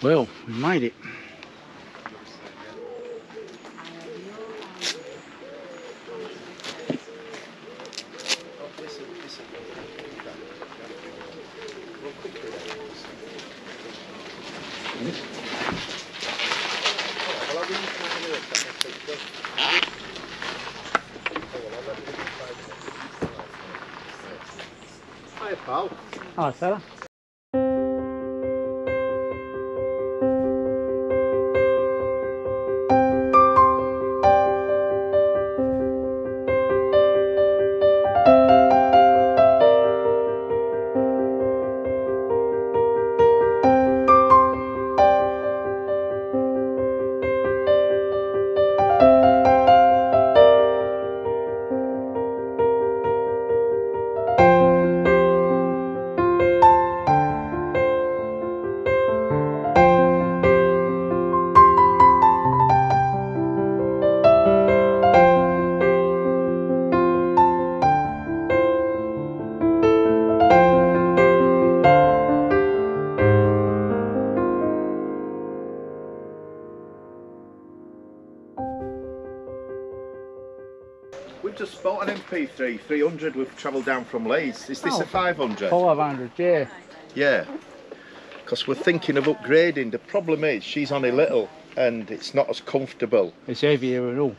Well, we made it. Hi, pal. Hi, fella. We've just bought an MP3 300. We've travelled down from Leeds. Is this a 500? 500, yeah. Yeah. Because we're thinking of upgrading. The problem is she's only little and it's not as comfortable. It's heavier and all.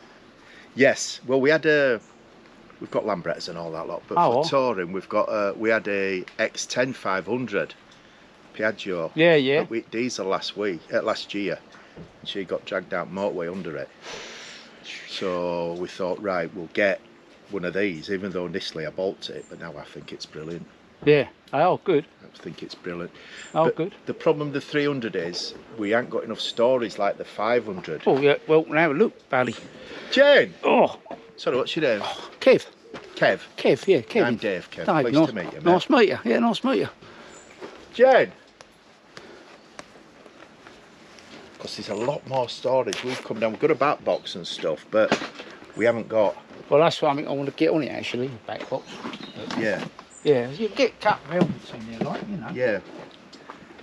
Yes. Well, we've got Lambrettas and all that lot, but for touring we had a X10 500 Piaggio. Yeah, yeah. With diesel last year. And she got dragged out motorway under it. So we thought, right, we'll get one of these, even though initially I bolted it, but now I think it's brilliant. Yeah. Oh, good. I think it's brilliant. Oh, but good. The problem with the 300 is we ain't got enough stories like the 500. Oh, yeah. Well, now look, Bally. Jane! Oh. Sorry, what's your name? Kev. Kev? Kev, yeah, Kevin. I'm Dave, Kev. Dave, Pleased nice, to meet you, mate. Nice to meet you. Yeah, nice to meet you. Jane! Because there's a lot more storage. We've come down, we've got a back box and stuff, but we haven't got... Well, that's something I want to get on it, actually, the back box. Yeah. Yeah, you get cut velvets in there, like, you know. Yeah.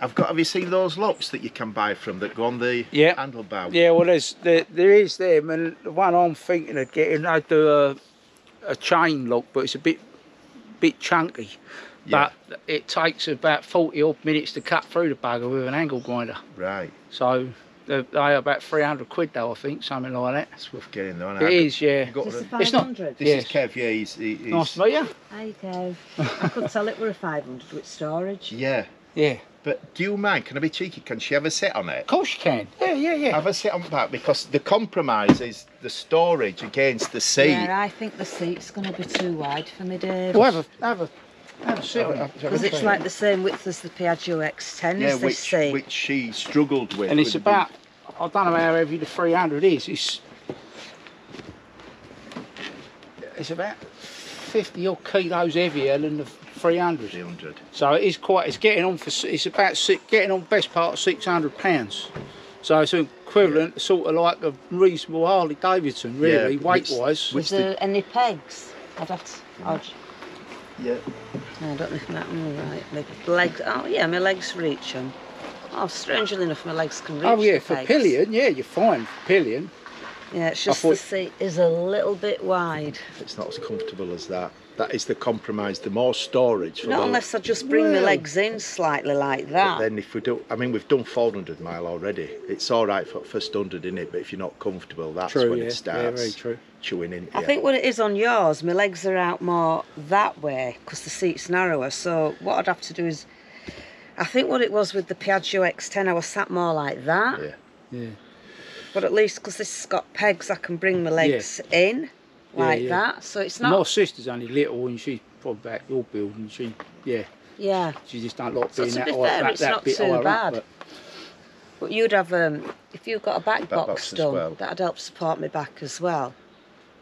Have you seen those locks that you can buy from that go on the handlebar? Yeah, well, there is them, and the one I'm thinking of getting, I do a chain lock, but it's a bit chunky. Yeah. But it takes about 40 odd minutes to cut through the bugger with an angle grinder. Right. So they are about 300 quid though, I think, something like that. It's worth getting though. It is, yeah. It's not. This is Kev, yeah. He's nice to meet you. Hi, Kev. I could tell it were a 500 with storage. Yeah. Yeah. But do you mind? Can I be cheeky? Can she have a sit on it? Of course you can. Yeah. Have a sit on that, because the compromise is the storage against the seat. Yeah, I think the seat's going to be too wide for me, Dave. Well, have a sit on it. Because it's like the same width as the Piaggio X10, is this seat. Which she struggled with. And it's about, I don't know how heavy the 300 is. It's about 50 odd kilos heavier than the 300. 300. So it is quite. It's getting on for. It's about getting on best part of 600 pounds. So it's equivalent to sort of like a reasonable Harley Davidson, really, weight wise. Was there any pegs? I'd have to. Yeah. No, I don't know if that one right. My legs. Oh yeah, my legs reach them. Oh, strangely enough, my legs can reach. Oh yeah, the for pegs. pillion, yeah, you're fine for pillion. Yeah, it's just the seat is a little bit wide. It's not as comfortable as that. That is the compromise. The more storage. Not unless I just bring my legs in slightly like that. But then if we do, I mean, we've done 400 mile already. It's all right for first 100, isn't it? But if you're not comfortable, that's when it starts very true. chewing in. I think what it is on yours, my legs are out more that way because the seat's narrower. So what I'd have to do is, I think what it was with the Piaggio X10, I was sat more like that. Yeah. But at least because this has got pegs, I can bring my legs in like that. So it's not. My sister's only little and she's probably about your build and she just don't like being so that to be fair, it's not too bad. But you'd have, if you've got a back box done, well, that'd help support my back as well.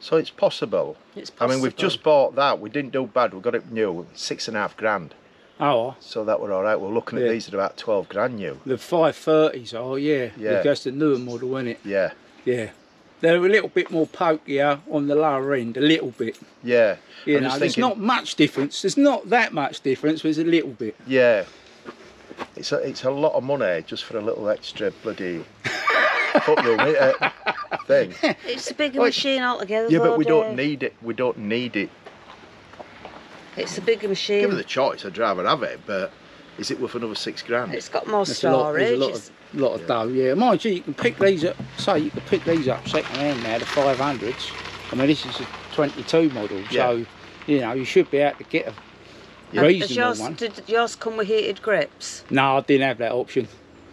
So it's possible. It's possible. I mean, we've just bought that. We didn't do bad. We got it new, 6.5 grand. Oh. So that were all right. We're looking at these at about 12 grand new. The 530s, yeah. That's the newer model, isn't it? Yeah. Yeah. They're a little bit more pokier on the lower end, a little bit. Yeah. You know, there's not much difference. There's not that much difference, but there's a little bit. Yeah. It's a lot of money just for a little extra bloody footroom thing. It's a bigger machine altogether. Yeah, but though, we Dave. don't need it. We don't need it. It's a bigger machine. Given the choice, I'd rather have it, but is it worth another £6 grand? It's got more There's storage. a lot of dough, yeah. Mind you, you can pick these up, say you can pick these up second hand now, the 500s. I mean, this is a 22 model, so, you know, you should be able to get a reasonable one. Did yours come with heated grips? No, I didn't have that option.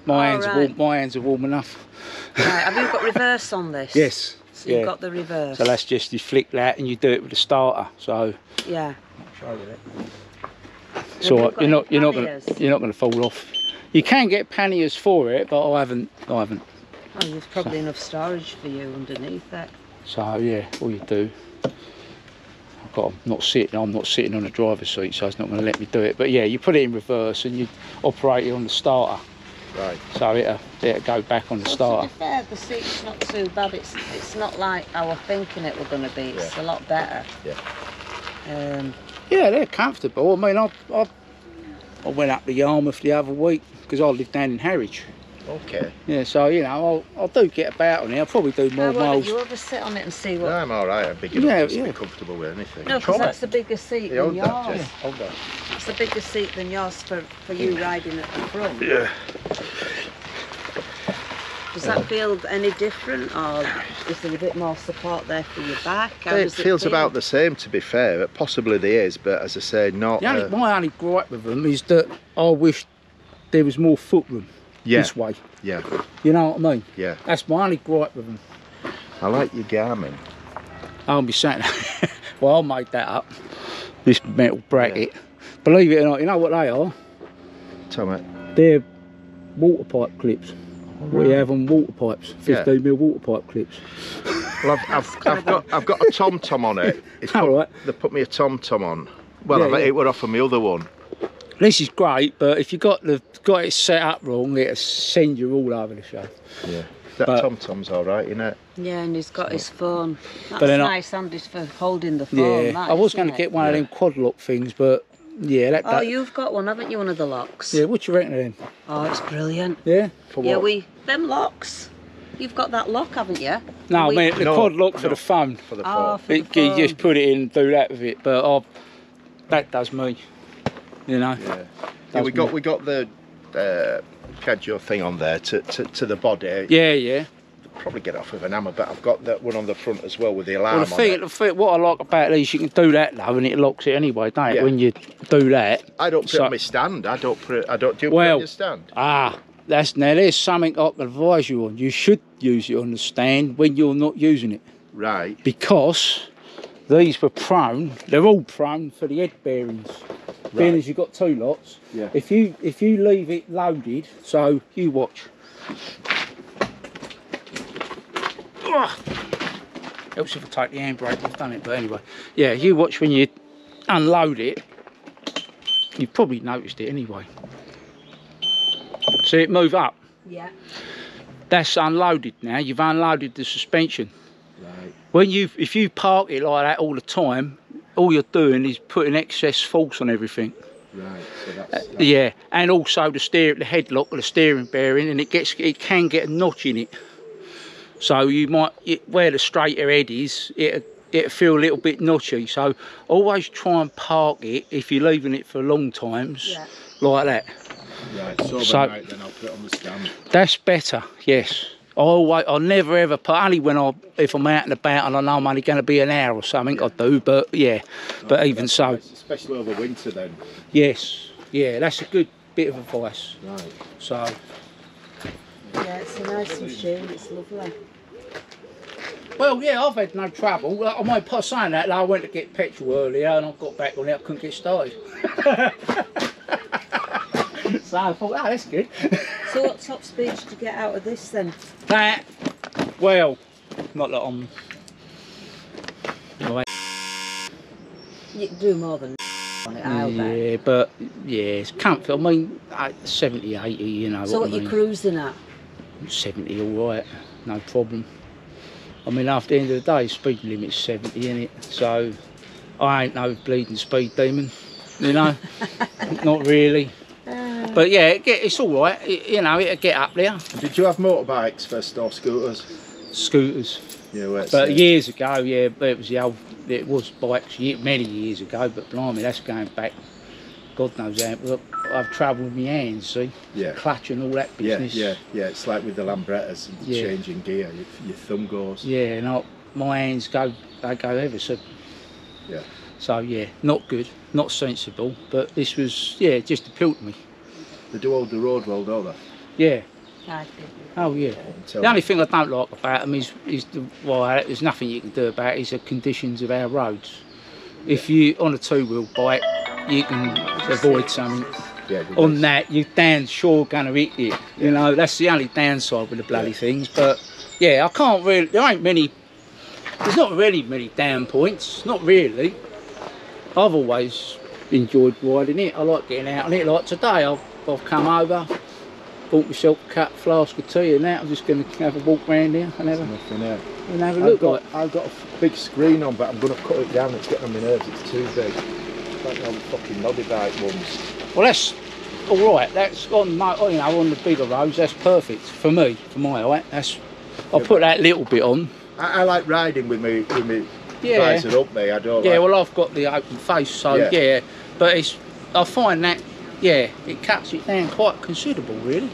My hands are warm enough. Right, have you got reverse on this? Yes. So you've got the reverse. So that's just, you flick that and you do it with the starter, so. Yeah. I'll show you that. So you're not gonna fall off. You can get panniers for it, but I haven't. Oh, there's probably enough storage for you underneath that. So yeah, all you do. I'm not sitting on the driver's seat, so it's not going to let me do it. But yeah, you put it in reverse and you operate it on the starter. Right. So it'll go back on the starter. To be fair, the seat's not too bad. It's not like I was thinking it were going to be. It's a lot better. Yeah. Yeah, they're comfortable. I mean, I went up to Yarmouth the other week because I live down in Harwich. Okay. Yeah, so you know, I do get about on here. I'll probably do more miles. You ever sit on it and see what? No, I'm all right. I'm big enough to be comfortable with anything. No, because that's a bigger seat than yours. Hold that. It's a bigger seat than yours for you riding at the front. Yeah. Does that feel any different, or is there a bit more support there for your back? It feels about the same, to be fair. Possibly there is, but as I say, not. My only gripe with them is that I wish there was more footroom this way. Yeah. You know what I mean? Yeah. That's my only gripe with them. I like your Garmin. I'll be saying, well, I made that up. This metal bracket. Yeah. Believe it or not, you know what they are? Tell me. They're water pipe clips. We have on water pipes, 15mm water pipe clips. Well, I've got a tom-tom on it. Alright. They put me a tom-tom on. Well, it would offer me other one. This is great, but if you got it set up wrong, it'll send you all over the show. Yeah. That tom-tom's all right, isn't it? Yeah, and he's got his phone. That's nice, Andy's for holding the phone. Yeah, I was going to get one of them quad lock things, but yeah. You've got one, haven't you? One of the locks. Yeah, what do you reckon of them? Oh, it's brilliant. Yeah? For what? Them locks. You've got that lock, haven't you? No, I mean the quad lock for the phone. For the phone. For the phone. You just put it in and do that with it, but that does me. You know. Yeah. We got the Piaggio thing on there to the body. Yeah. Probably get off with an hammer, but I've got that one on the front as well with the alarm on it. What I like about these, you can do that though, and it locks it anyway, don't it? When you do that. I don't put it on my stand. I don't put it on your stand. There's something I can advise you on. You should use it on the stand when you're not using it. Right. Because these were prone. They're all prone for the head bearings. Right. Being as you've got two lots. Yeah. If you leave it loaded, so you watch. Helps if I take the handbrake, I've done it, but anyway. Yeah, you watch when you unload it. You've probably noticed it anyway. See it move up? Yeah. That's unloaded now. You've unloaded the suspension. Right. If you park it like that all the time, all you're doing is putting excess force on everything. Right. So that's yeah, and also the headlock or the steering bearing, and it can get a notch in it. So where the straighter head is, it'll feel a little bit notchy. So always try and park it if you're leaving it for long times, like that. Right. So overnight, then I'll put it on the stand. That's better. Yes. I'll never ever put, only if I'm out and about and I know I'm only going to be an hour or something, I do. But yeah, but even so. Especially over winter then. Yes. Yeah, that's a good bit of advice. Right. So. Yeah, it's a nice machine. It's lovely. Well, yeah, I've had no trouble. I might put saying that, I went to get petrol earlier and I got back on it, I couldn't get started. So I thought, oh, that's good. So what top speed did you get out of this then? That, well, not that I'm... You can do more than on it, I'll bet. Yeah, but, yeah, it's comfy. I mean, 70, 80, you know. So what you cruising at? 70, all right, no problem. I mean, after the end of the day, speed limit's 70, innit? So, I ain't no bleeding speed demon, you know? Not really. But yeah, it's all right. You know, it'll get up there. Did you have motorbikes first or scooters? Scooters. Yeah, where But years ago, yeah, but it was the old. It was bikes many years ago. But blimey, that's going back. God knows how. Look, I've travelled with my hands, see? Yeah. Clutch and all that business. Yeah. It's like with the Lambrettas and changing gear, your thumb goes. Yeah, and my hands go ever so. Yeah. So yeah, not good, not sensible. But this was, yeah, just appealed to me. They do hold the road well, don't they? Yeah. I did. Oh yeah. The only thing I don't like about them is there's nothing you can do about it, is the conditions of our roads. If you on a two-wheel bike, you can avoid something. Yeah, on that, you're damn sure going to hit it. You know, that's the only downside with the bloody things. But yeah, I can't really. There's not really many down points. Not really. I've always enjoyed riding it. I like getting out on it. Like today, I've come over, bought myself a cut flask of tea and that. I'm just going to have a walk around here and have a look. I've got a big screen on, but I'm going to cut it down. It's getting on my nerves. It's too big. It's like the old fucking noddy bike ones. Well, that's all right. That's on on the bigger roads. That's perfect for me, for my height. I'll put that little bit on. I like riding with me visor up me. I don't. Yeah, well, I've got the open face, so yeah. But I find that it cuts it down quite considerable, really.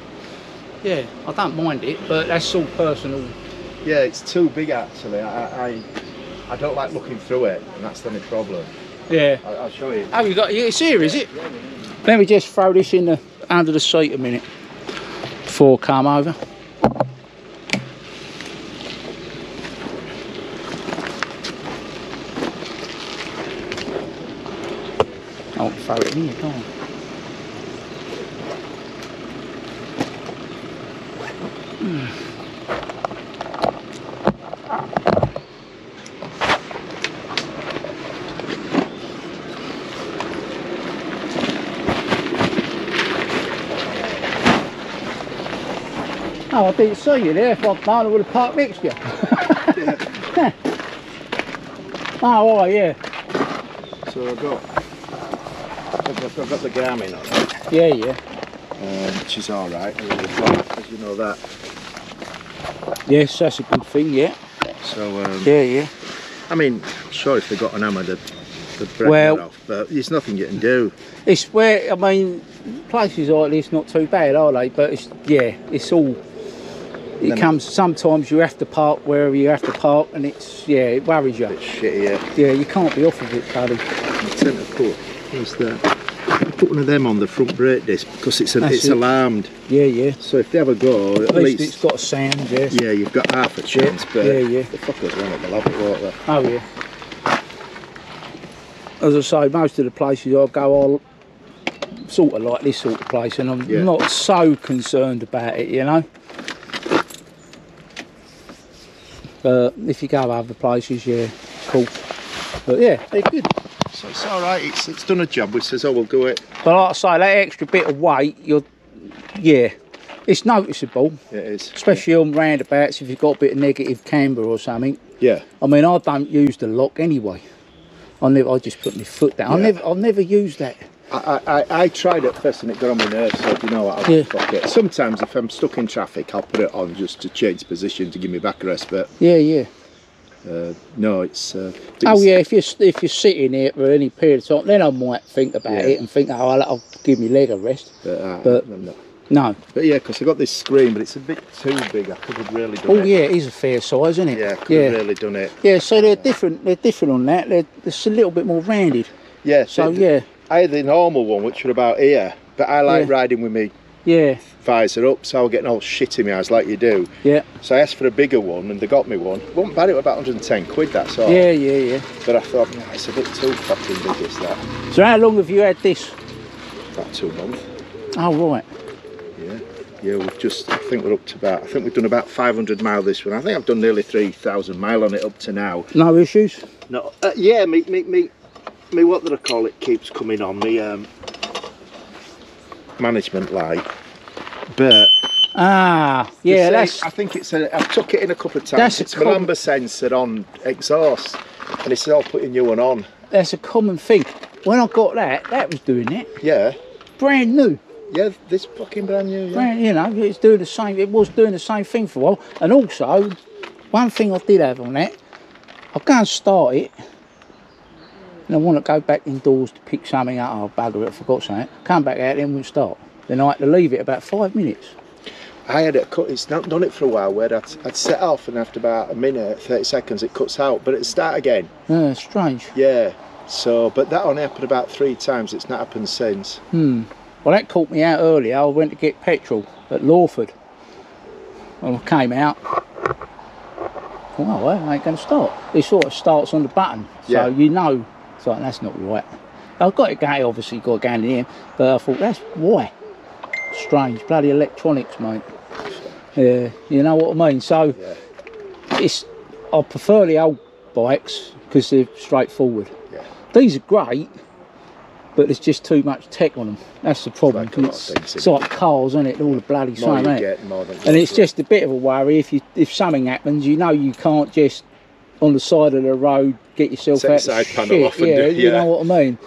Yeah, I don't mind it, but that's all personal. Yeah, it's too big actually. I don't like looking through it, and that's the only problem. Yeah. I'll show you. Oh, it's here, is it? Let me just throw this under the seat a minute before I come over. I won't throw it in here, can't I? Oh, I didn't see you there. If I'd known, I would have parked next to you. Yeah. Oh, right, yeah. So I've got the Garmin on it. Yeah. Which is all right. As you know that. Yes, that's a good thing. Yeah. So yeah. I mean, I'm sure if they got an hammer, they'd break that off. But there's nothing you can do. It's where places like this not too bad, are they? But it's all. It comes. Sometimes you have to park wherever you have to park, and it worries you. It's shitty, yeah. You can't be off of it, buddy. Centre cut. What's that? Put one of them on the front brake disc because it's alarmed. Yeah. So if they have a go, at least it's got a sound. Yes. Yeah, you've got half a chance. But the fuckers want it, they'll have it, won't they? Oh yeah. As I say, most of the places I go, I'll sort of like this sort of place, and I'm not so concerned about it, you know. But if you go other places, cool. But yeah, they're good. So it's all right. It's done a job. Which says, we'll do it. But like I say, that extra bit of weight, it's noticeable. It is. Especially on roundabouts if you've got a bit of negative camber or something. Yeah. I mean, I don't use the lock anyway. I just put my foot down. Yeah. I've never used that. I tried it first and it got on my nerves, so you know what, I'll fuck it. Sometimes if I'm stuck in traffic, I'll put it on just to change position to give me backrest, but no, it's if you're sitting here for any period of time, then I might think about it and think, I'll give my leg a rest. But no. But yeah, because I got this screen, but it's a bit too big. I could have really done it. Oh yeah, it is a fair size, isn't it? Yeah, I could have really done it. Yeah, so they're different. They're different on that. They're just a little bit more rounded. Yeah. So I had the normal one, which were about here, but I like riding with me visor up, so I was getting all shit in my eyes like you do. Yeah. So I asked for a bigger one, and they got me one. It wasn't bad, it was about 110 quid, that's all. Yeah. But I thought, it's a bit too fucking big, is that. So how long have you had this? About 2 months. Oh, right. Yeah, I think we're up to I think we've done about 500 mile this one. I think I've done nearly 3,000 mile on it up to now. No issues? No, me what do I call it keeps coming on me management light, but that's. I think I've took it in a couple of times. It's my lumbar sensor on exhaust, and it's all putting new one on. That's a common thing. When I got that was doing it. Yeah. Brand new. Yeah, this fucking brand new. Yeah. Well, you know, it's doing the same. It was doing the same thing for a while. And also, one thing I did have on that, I'll go and start it, and I want to go back indoors to pick something up. Oh, bugger it, I forgot something. Come back out, then we'll start. Then I had to leave it about 5 minutes. I had it cut. It's not done it for a while. Where I'd set off, and after about a minute, 30 seconds, it cuts out, but it start again. Yeah, strange. Yeah. So, but that only happened about 3 times. It's not happened since. Well, that caught me out earlier. I went to get petrol at Lawford. And I came out. Well, I ain't going to start. It sort of starts on the button, so you know. It's like, that's not right. I've got it going, obviously, got it going in here, but I thought, that's why. Strange, bloody electronics, mate. Yeah, you know what I mean. So, I prefer the old bikes because they're straightforward. Yeah. These are great, but there's just too much tech on them. That's the problem. It's like cars, isn't it? All the bloody same, and it's just a bit of a worry if something happens. You know, you can't just on the side of the road get yourself out side of panel off and you know what I mean.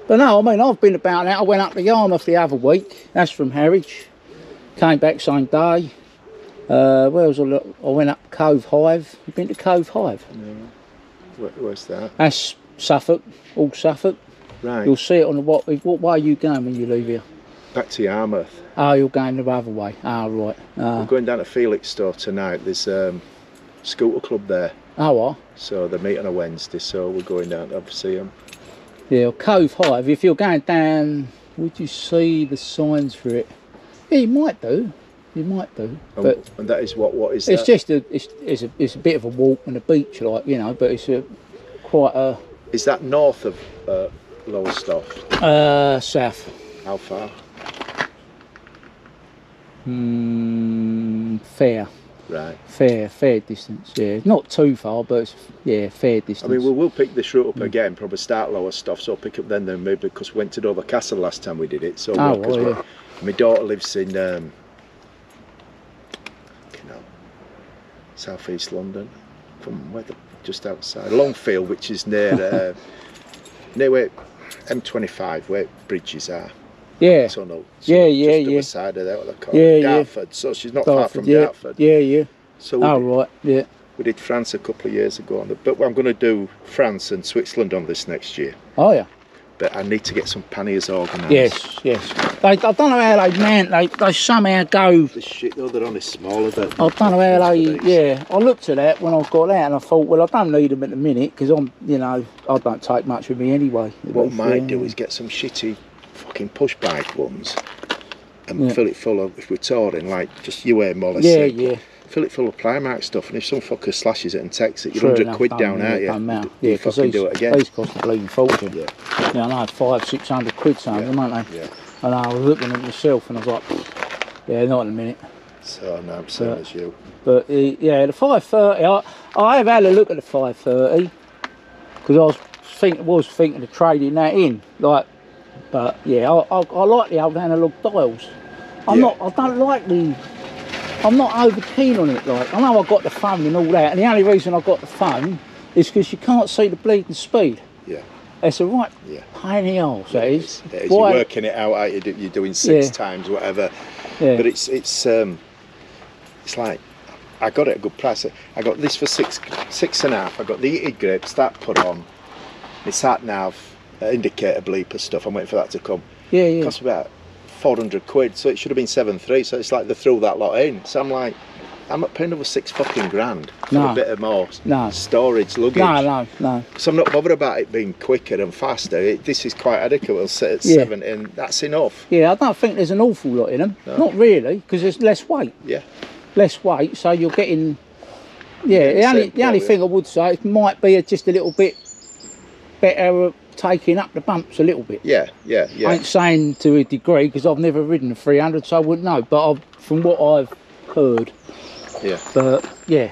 But no, I mean, I've been about that. I went up to Yarmouth the other week. That's from Harwich. Came back same day. Where was I? I went up Cove Hive. You been to Cove Hive? No. Where's that? That's Suffolk, all Suffolk. Right. You'll see it on the what way are you going when you leave here? Back to Yarmouth. Oh, you're going the other way. Ah, right. We're going down to Felix store tonight. There's scooter club there. Oh, what? So they meet on a Wednesday, so we're going down to see them. Yeah, Cove Hive. If you're going down, would you see the signs for it? Yeah, you might do. You might do. And that is what is it's that? Just it's a bit of a walk and a beach, like, you know, but it's quite a. Is that north of Lowestoft? South. How far? Fair. Right. Fair distance. Yeah, not too far, but it's, fair distance. I mean, we'll pick this route up again. Probably start Lowestoft, so pick up then maybe, because we went to the castle last time we did it. So my daughter lives in South East London, from where just outside Longfield, which is near near where M25, where bridges are. Yeah. Tunnel. So just other side of that, what they call it. Dartford. So she's not far from Dartford. Yeah. So right. we did France a couple of years ago, but I'm going to do France and Switzerland on this next year. Oh yeah. But I need to get some panniers organised. Yes. I don't know how they somehow go. The shit though, they're only smaller. I don't know how I looked at that when I got that and I thought, well, I don't need them at the minute because I don't take much with me anyway. What I might do is get some shitty fucking push bike ones and fill it full of, if we're touring, like just you wear more or less. Fill it full of Primark stuff, and if some fucker slashes it and takes it, you're 100 quid down, aren't you? Yeah, because do it again. These cost a bleeding fortune. Yeah, I know, 500-600 quid something, aren't they? Yeah. And I was looking at myself and I was like, yeah, not in a minute. So no, I'm same as you. But the 530, I have had a look at the 530 because I was thinking of trading that in, like. But yeah, I like the old analog dials. I'm not over keen on it. Like, I know I got the phone and all that, and the only reason I got the phone is because you can't see the bleeding speed. Yeah. It's a right pain in the arse. That is. It is. You're working it out. You're doing 6 times, whatever. Yeah. But it's like, I got it at a good price. I got this for 6.5. I got the heated grips that put on. My sat nav, indicator bleeper stuff. I'm waiting for that to come. Yeah. It cost about 400 quid, so it should have been 7.3. So it's like they threw that lot in. So I'm like, I'm not paying over $6 fucking grand for a bit of more storage luggage. No. Because I'm not bothered about it being quicker and faster. This is quite adequate. It'll sit at 7, and that's enough. Yeah, I don't think there's an awful lot in them. No. Not really, because there's less weight. Yeah. Less weight, so you're getting. Yeah, the only thing I would say, it might be just a little bit better taking up the bumps a little bit. Yeah. I ain't saying to a degree because I've never ridden a 300, so I wouldn't know. But from what I've heard. Yeah. But yeah.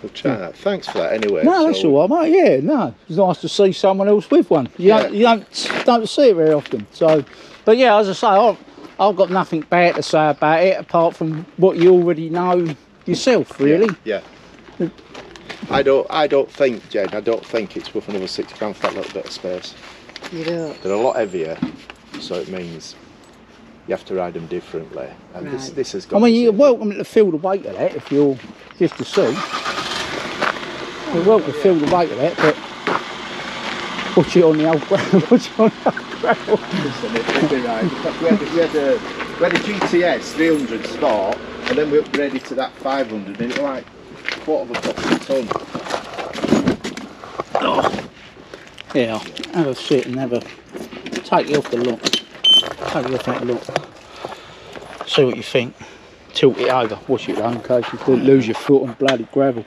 We'll try that. Thanks for that anyway. No, that's all right, mate. Yeah, no. It's nice to see someone else with one. You don't see it very often. So, but yeah, as I say, I've got nothing bad to say about it apart from what you already know yourself, really. Yeah. I don't think, Jen, it's worth another £6 for that little bit of space. You don't? They're a lot heavier. so it means you have to ride them differently. And Right. this has got. I mean, you're to welcome to feel the weight of that if you're just to see. You're welcome to feel the weight of that, but put it on the old gravel. Put it on the old gravel. Listen, it'd be right. We had a GTS 300 start, and then we upgraded to that 500, and it was like quarter of a fucking ton. Oh. Yeah, have a sit and have a take it off the lock. Take it off that lock. See what you think. Tilt it over. Watch it though, in case you don't lose your foot on bloody gravel.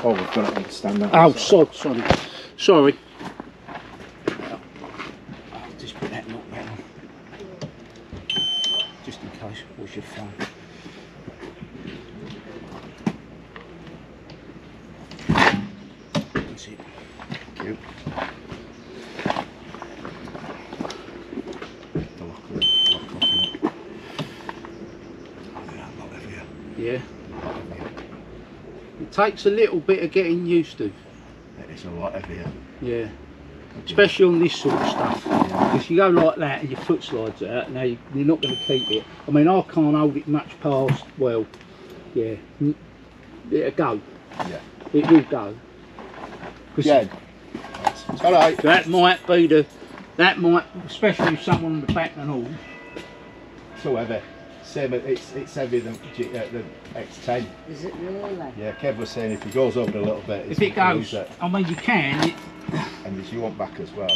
Oh, we've got to understand that. Oh, sorry. Sorry. I'll just put that lock back on. Just in case. Watch your phone. That's it. Thank you. The lock off it. Yeah. It takes a little bit of getting used to. It is a lot heavier. Yeah. Especially on this sort of stuff. Because you go like that and your foot slides out, now you're not going to keep it. I mean, I can't hold it much past, well, yeah, it'll go. Yeah. It will go. Yeah. It's alright. That might be especially with someone on the back and all. So heavy. Same, it's heavier than the X10. Is it really? Yeah, Kev was saying if he goes over a little bit, If it goes, I mean you can, and if you want back as well.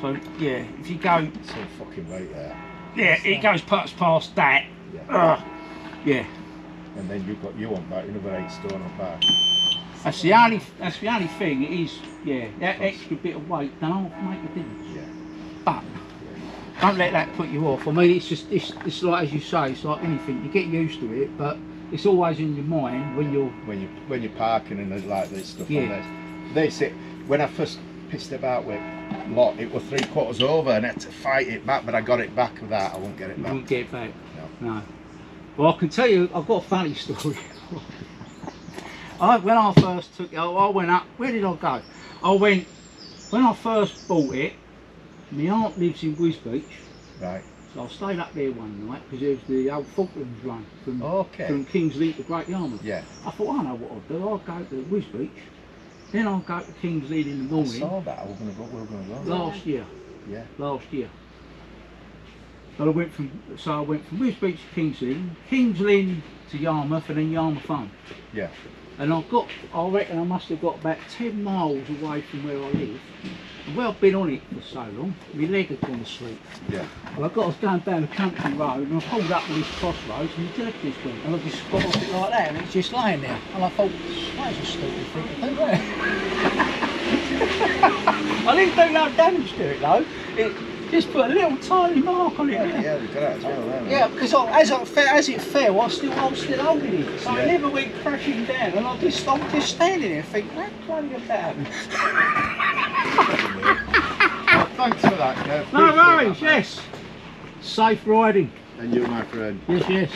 so yeah, if you go, It's some fucking weight there. yeah, it goes past that, Yeah. yeah. And then you want back another 8 stone on back. That's the only thing, it is, yeah, that extra bit of weight don't make a difference. Yeah. But don't let that put you off. I mean, it's like, as you say, it's like anything. You get used to it, but it's always in your mind when you're When you're parking and there's like this stuff Yeah. on this. They say when I first pissed about with lot, it was 3/4 over and I had to fight it back, but I got it back with that. I won't get it you back. won't get it back. No. No. Well, I can tell you, I've got a funny story. When I first took it, I went up. Where did I go? When I first bought it. My aunt lives in Wisbeach, Right. so I stayed up there one night because there was the old Falklands run from Okay. Kingsley to Great Yarmouth. Yeah. I thought, I know what I'll do. I'll go to Wisbeach, then I'll go to Kingsley in the I morning. saw that. We were going to go. Last year. Yeah. Last year. So I went from Wisbeach to Kingsley to Yarmouth, and then Yarmouth home. Yeah. And I reckon I must have got about 10 miles away from where I live. And where I've been on it for so long, my leg had gone to sleep. Yeah. And I was going down the country road and I pulled up with this crossroads and the jerky just went and I just got off it like that and it's just lying there. And I thought, that is a stupid thing to do, isn't it? I didn't do no damage to it though. It just put a little tiny mark on it. Yeah, we got it as well. There, Yeah, because as it fell, I was still holding it, so Yeah. it never went crashing down, and I'm just standing there thinking, how bloody about it? Well, thanks for that, Kev. No Appreciate worries, that, mate. yes. Safe riding. And you, my friend. Yes, yes.